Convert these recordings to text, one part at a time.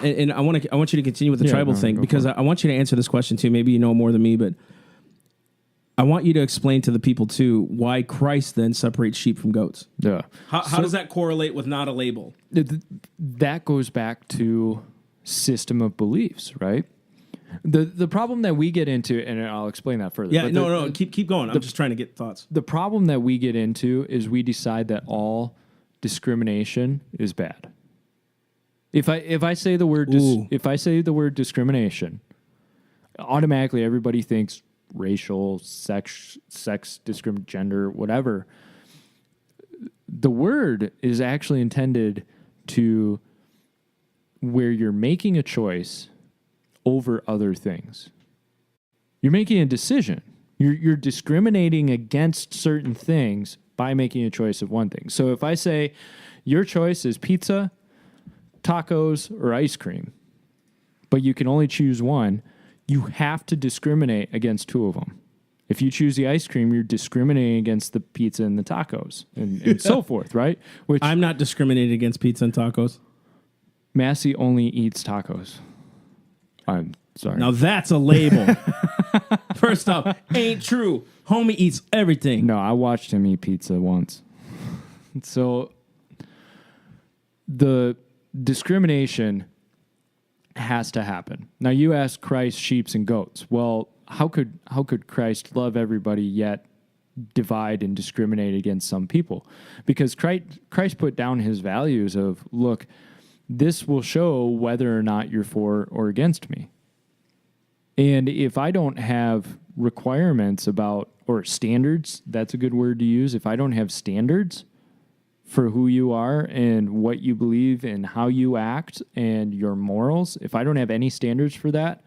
And I want you to continue with the tribal thing because I want you to answer this question too. Maybe you know more than me, but I want you to explain to the people too why Christ then separates sheep from goats. Yeah. How does that correlate with not a label? That goes back to system of beliefs, right? The problem that we get into, and I'll explain that further. Yeah, keep going. I'm just trying to get thoughts. The problem that we get into is we decide that all discrimination is bad. If I say the word discrimination, automatically everybody thinks racial, sex discrimination, gender, whatever. The word is actually intended to where you're making a choice over other things. You're making a decision. You're discriminating against certain things by making a choice of one thing. So if I say your choice is pizza, tacos, or ice cream, but you can only choose one, you have to discriminate against two of them. If you choose the ice cream, you're discriminating against the pizza and the tacos and so forth, right? Which I'm not discriminating against pizza and tacos. Massey only eats tacos. I'm sorry. Now that's a label. First off, ain't true. Homie eats everything. No, I watched him eat pizza once. So the discrimination has to happen. Now you ask Christ, sheep, and goats. Well, how could Christ love everybody yet divide and discriminate against some people? Because Christ put down his values of, look, this will show whether or not you're for or against me. And if I don't have requirements about, or standards, that's a good word to use. If I don't have standards for who you are and what you believe and how you act and your morals, if I don't have any standards for that,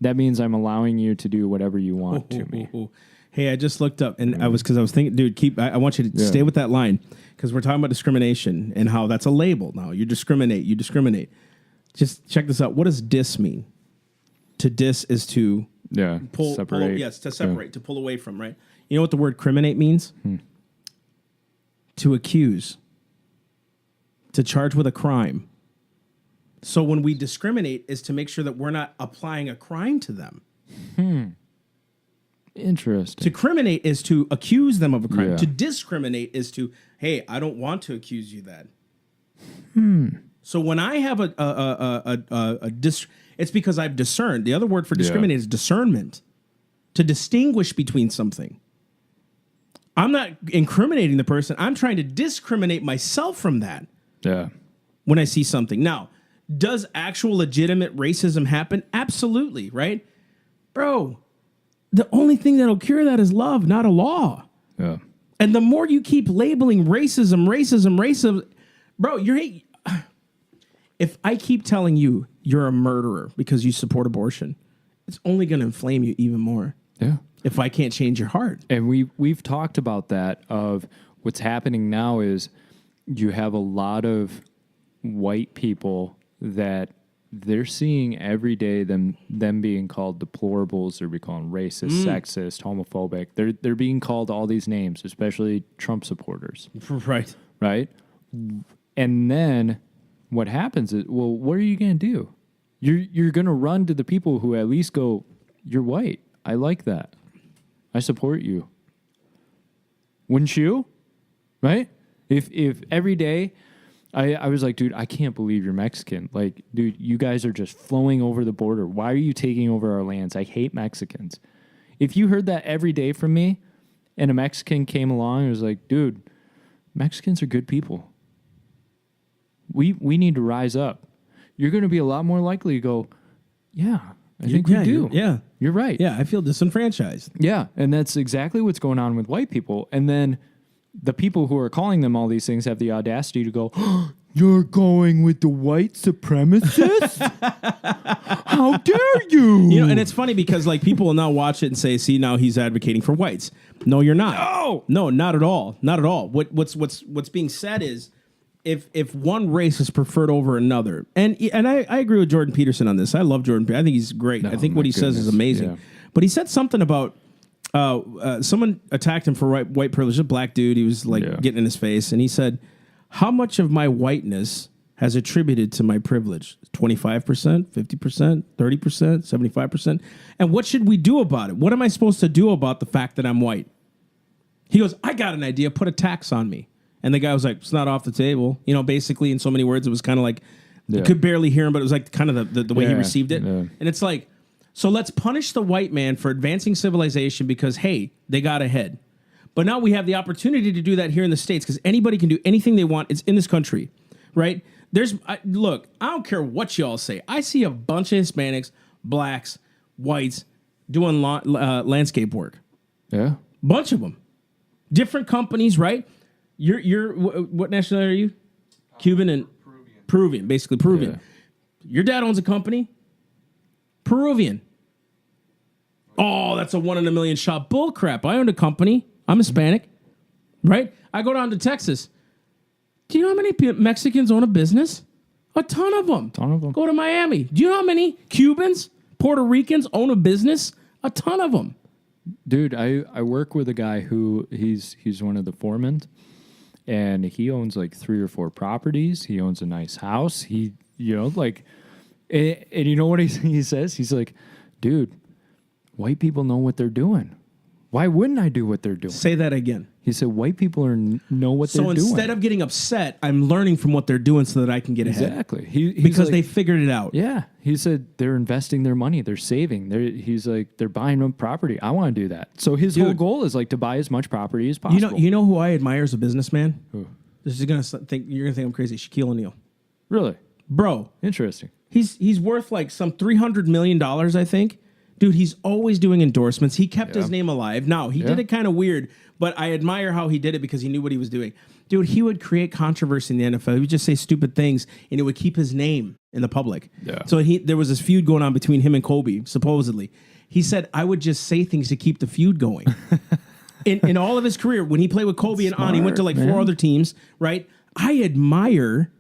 that means I'm allowing you to do whatever you want to me. Hey, I just looked up and I was thinking, dude, I want you to stay with that line because we're talking about discrimination and how that's a label now. You discriminate. Just check this out. What does dis mean? To dis is to separate. To separate, to pull away from, right? You know what the word criminate means? To accuse, to charge with a crime. So when we discriminate is to make sure that we're not applying a crime to them. Interesting. To criminate is to accuse them of a crime. Yeah. To discriminate is to, hey, I don't want to accuse you that. So when I have it's because I've discerned. The other word for discriminate is discernment. To distinguish between something. I'm not incriminating the person. I'm trying to discriminate myself from that. Yeah. When I see something. Now, does actual legitimate racism happen? Absolutely, right? Bro, the only thing that'll cure that is love, not a law. Yeah. And the more you keep labeling racism, bro, if I keep telling you you're a murderer because you support abortion, it's only going to inflame you even more. Yeah. If I can't change your heart. And we've talked about that of what's happening now is you have a lot of white people that they're seeing every day them being called deplorables, they're being called racist, sexist, homophobic. They're being called all these names, especially Trump supporters. Right. Right? And then what happens is, well, what are you going to do? You're going to run to the people who at least go, you're white. I like that. I support you. Wouldn't you? Right? If every day I was like, dude, I can't believe you're Mexican. Like, dude, you guys are just flowing over the border. Why are you taking over our lands? I hate Mexicans. If you heard that every day from me and a Mexican came along and was like, dude, Mexicans are good people. We need to rise up. You're going to be a lot more likely to go, yeah, I think we do. You're right. Yeah, I feel disenfranchised. Yeah, and that's exactly what's going on with white people. And then the people who are calling them all these things have the audacity to go, oh, you're going with the white supremacists? How dare you? You know, and it's funny because like people will now watch it and say, see, now he's advocating for whites. No, you're not. No, not at all. Not at all. What's being said is if one race is preferred over another, and I agree with Jordan Peterson on this. I love Jordan. I think he's great. I think what he says is amazing. Yeah. But he said something about someone attacked him for white privilege. A black dude. He was like getting in his face, and he said, "How much of my whiteness has attributed to my privilege? 25%, 50%, 30%, 75%? And what should we do about it? What am I supposed to do about the fact that I'm white? He goes, I got an idea. Put a tax on me. And the guy was like, it's not off the table. You know, basically, in so many words, it was kind of like, you could barely hear him, but it was like kind of the way he received it. Yeah. And it's like, so let's punish the white man for advancing civilization because, hey, they got ahead. But now we have the opportunity to do that here in the States because anybody can do anything they want. It's in this country, right? Look, I don't care what y'all say. I see a bunch of Hispanics, blacks, whites doing landscape work. Yeah. Bunch of them. Different companies, right? You're what nationality are you? Cuban and Peruvian, basically Peruvian. Yeah. Your dad owns a company. Peruvian. Oh, that's a 1 in a million shot. Bull crap. I owned a company. I'm Hispanic, right? I go down to Texas. Do you know how many Mexicans own a business? A ton of them. Go to Miami. Do you know how many Cubans, Puerto Ricans own a business? A ton of them. Dude, I work with a guy who he's one of the foremen, and he owns like 3 or 4 properties. He owns a nice house. He, you know, like, and you know what he says? He's like, dude, white people know what they're doing. Why wouldn't I do what they're doing? Say that again. He said, white people know what they're doing. So instead of getting upset, I'm learning from what they're doing so that I can get ahead. Exactly. Because they figured it out. Yeah. He said they're investing their money. They're saving. He's like, they're buying up property. I want to do that. So his whole goal is like to buy as much property as possible. You know who I admire as a businessman? Who? You're gonna think I'm crazy. Shaquille O'Neal. Really? Bro. Interesting. He's worth like some $300 million, I think. Dude, he's always doing endorsements. He kept his name alive. Now, he did it kind of weird, but I admire how he did it because he knew what he was doing. Dude, he would create controversy in the NFL. He would just say stupid things, and it would keep his name in the public. Yeah. So there was this feud going on between him and Kobe, supposedly. He said, I would just say things to keep the feud going. in all of his career, when he played with Kobe and on, he went to like 4 other teams, right? I admire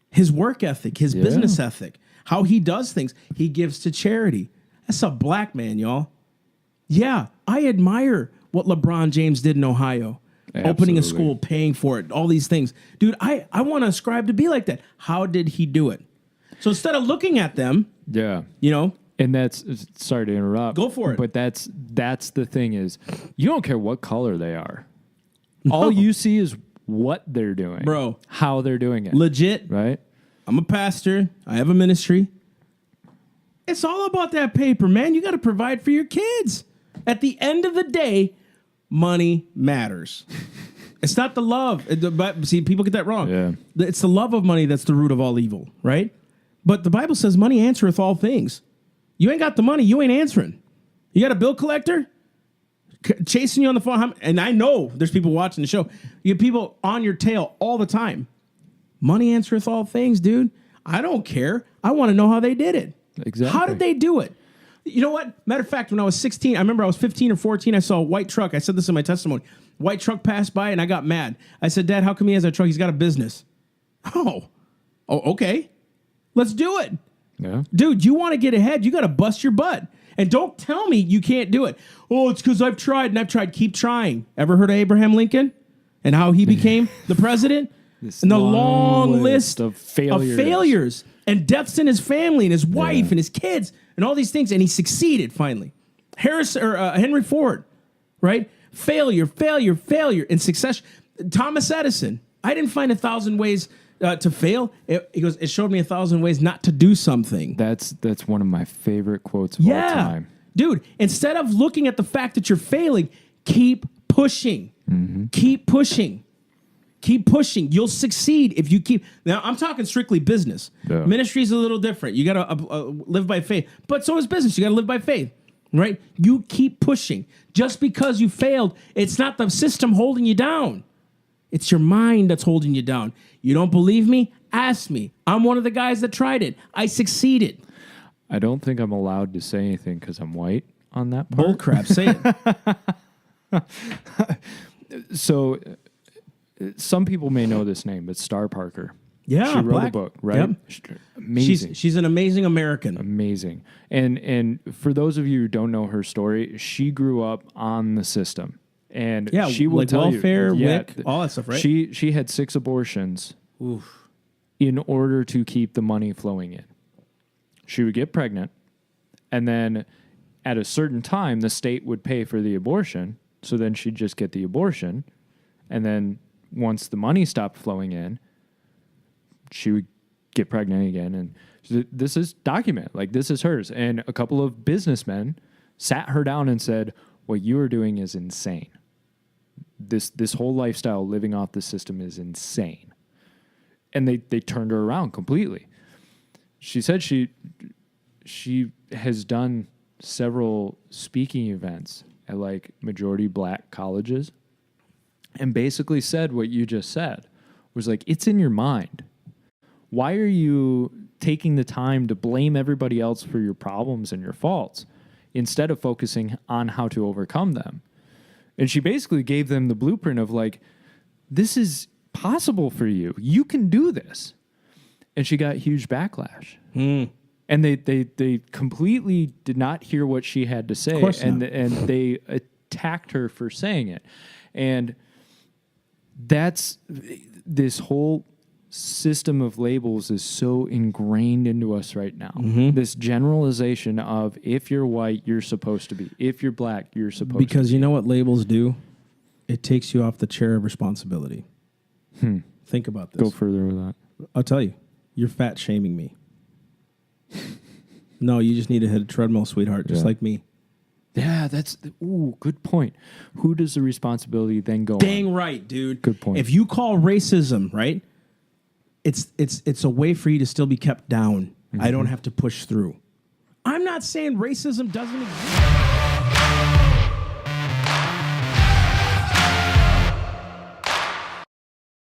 his work ethic, his business ethic, how he does things. He gives to charity. That's a black man, y'all. Yeah, I admire what LeBron James did in Ohio. Absolutely. Opening a school, paying for it, all these things. Dude, I want to ascribe to be like that. How did he do it? So instead of looking at them, you know. And that's, sorry to interrupt. Go for it. But that's the thing is, you don't care what color they are. No. All you see is what they're doing. Bro. How they're doing it. Legit. Right? I'm a pastor. I have a ministry. It's all about that paper, man. You got to provide for your kids. At the end of the day, money matters. It's not the love. But see, people get that wrong. Yeah. It's the love of money that's the root of all evil, right? But the Bible says money answereth all things. You ain't got the money, you ain't answering. You got a bill collector chasing you on the phone. And I know there's people watching the show. You have people on your tail all the time. Money answereth all things, dude. I don't care. I want to know how they did it. Exactly. How did they do it? You know what? Matter of fact, when I was 16, I remember I was 15 or 14, I saw a white truck. I said this in my testimony. White truck passed by and I got mad. I said, Dad, how come he has a truck? He's got a business. Oh, okay. Let's do it. Yeah. Dude, you want to get ahead, you got to bust your butt. And don't tell me you can't do it. Oh, it's because I've tried and I've tried. Keep trying. Ever heard of Abraham Lincoln and how he became the president? And the long list of failures. And deaths in his family and his wife and his kids and all these things. And he succeeded finally. Henry Ford, right? Failure and success. Thomas Edison. I didn't find 1,000 ways to fail. He goes, it showed me 1,000 ways not to do something. That's one of my favorite quotes of all time. Dude, instead of looking at the fact that you're failing, keep pushing. Mm-hmm. Keep pushing. Keep pushing. You'll succeed if you keep. Now, I'm talking strictly business. Yeah. Ministry is a little different. You got to live by faith. But so is business. You got to live by faith, right? You keep pushing. Just because you failed, it's not the system holding you down. It's your mind that's holding you down. You don't believe me? Ask me. I'm one of the guys that tried it. I succeeded. I don't think I'm allowed to say anything because I'm white on that part. Bull crap. Say it. So... some people may know this name, but Star Parker. Yeah, she wrote a book, right? Yep. Amazing. She's an amazing American. Amazing. And for those of you who don't know her story, she grew up on the system, and she will like tell welfare, you, WIC, all that stuff, right? She had 6 abortions. Oof. in order to keep the money flowing in. She would get pregnant, and then at a certain time, the state would pay for the abortion, so then she'd just get the abortion, and then once the money stopped flowing in, she would get pregnant again, and this is documented. Like, this is hers. And a couple of businessmen sat her down and said, what you are doing is insane. This whole lifestyle living off the system is insane. And they turned her around completely. She said she has done several speaking events at like majority black colleges and basically said what you just said, was like, it's in your mind. Why are you taking the time to blame everybody else for your problems and your faults instead of focusing on how to overcome them? And she basically gave them the blueprint of like, this is possible for you. You can do this. And she got huge backlash. And they completely did not hear what she had to say, and they attacked her for saying it. And that's this whole system of labels is so ingrained into us right now. This generalization of if you're white, you're supposed to be. If you're black, you're supposed to be. Because you know what labels do? It takes you off the chair of responsibility. Think about this. Go further with that. I'll tell you. You're fat shaming me. No, you just need to hit a treadmill, sweetheart, just like me. Yeah, good point. Who does the responsibility then go on? Dang right, dude. Good point. If you call racism, right, it's a way for you to still be kept down. I don't have to push through. I'm not saying racism doesn't exist.